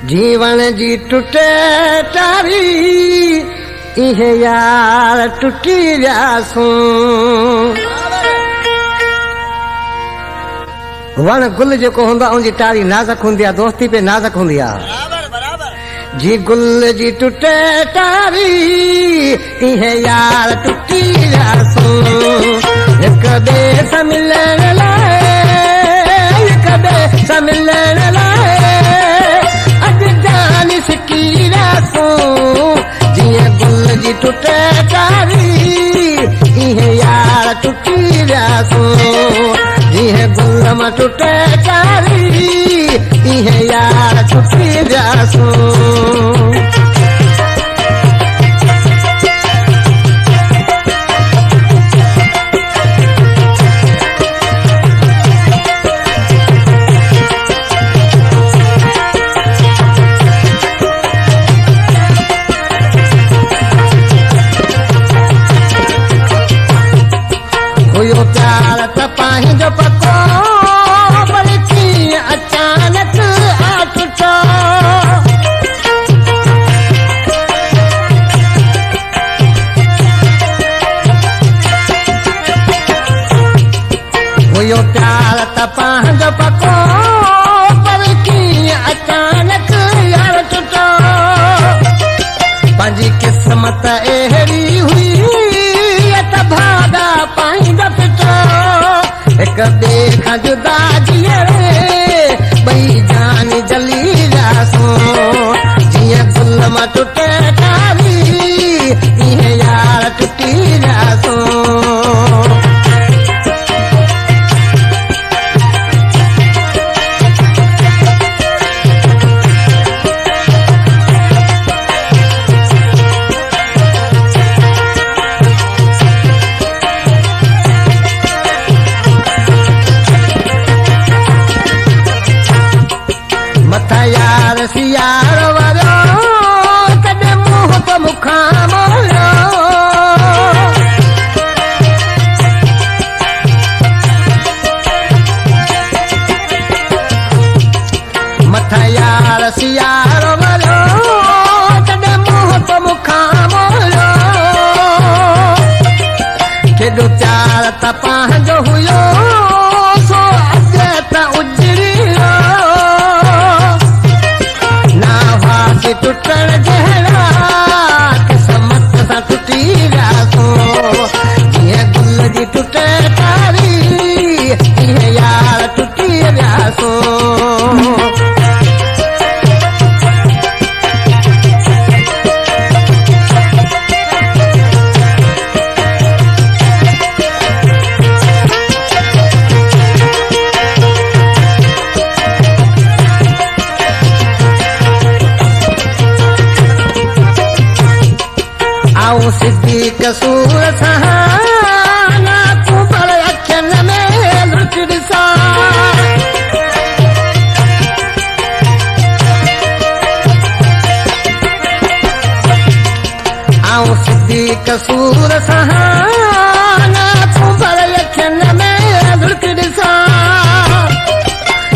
जीवन जी टुटे टारी इहे यार टुटी वियासूं। वण गुल जेको हूंदो आहे उनजी टारी नाज़ुक हूंदी आहे, दोस्ती पे नाज़ुक हूंदी आहे। जी गुल जी टुटे टारी इहे यार टुटी वियासूं। हिक ॿिए सां मिलण लाइ, हिक ॿिए सां मिलण लाइ अॼु जान सिकी वियासूं। जीअं गुल जी टुटे टारी इहे यार टुटी वियासूं। जीअं गुल मां टुटे टारी इहे यार टुटी वियासूं। हुयो प्यार त पंहिंजो पको पर कीअं अचानक आ टुटो। हुयो प्यार त पंहिंजो पको पर कीअं अचानक यार टुटो। पंहिंजी क़िस्मत अहिड़ी हुई त भाॻा पाईंदा पिटो। हिक ॿिए खां जुदा जीअरे ॿई जान जली वियासूं। जीअं गुल मां टुटे टारी इहे यार टुटी वियासूं। यार सियार वारो कॾहिं मुंह तो मुखां मोड़ो। मथा यार सियार वारो कॾहिं मुंह तो मुखां मोड़ो। केॾो प्यार त पंहिंजो हुयो सो अॼु त उजड़ी टुटण जहिड़ा क़िस्मत सां टुटी वियासूं। जीअं गुल जी टुटे टारी इहे यार टुटी वियासूं। आऊं सिद्धी कसूर सां ना तूं पर अखियुनि में लुट ॾिसां। आऊं सिद्धी कसूर सां ना तूं पर अखियुनि में लुट ॾिसां।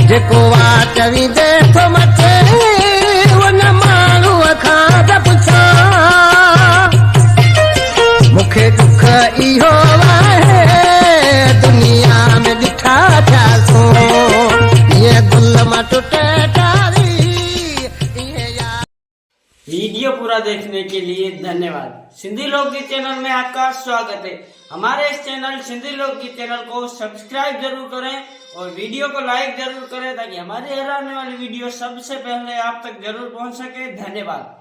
जेको वाट विझे थो मथे उन माण्हूअ खां त पुछां। मूंखे दुख इहो आहे दुनिया में ॾिठा थियासूं। ईअं गुल मां टुटे टारी इहे यार। वीडियो पूरा देखने के लिए धन्यवाद। सिंधी लोकगीत चैनल में आपका स्वागत है। हमारे इस चैनल सिंधी लोकगीत चैनल को सब्सक्राइब जरूर करें और वीडियो को लाइक जरूर करें ताकि हमारी हर आने वाली वीडियो सबसे पहले आप तक जरूर पहुंच सके। धन्यवाद।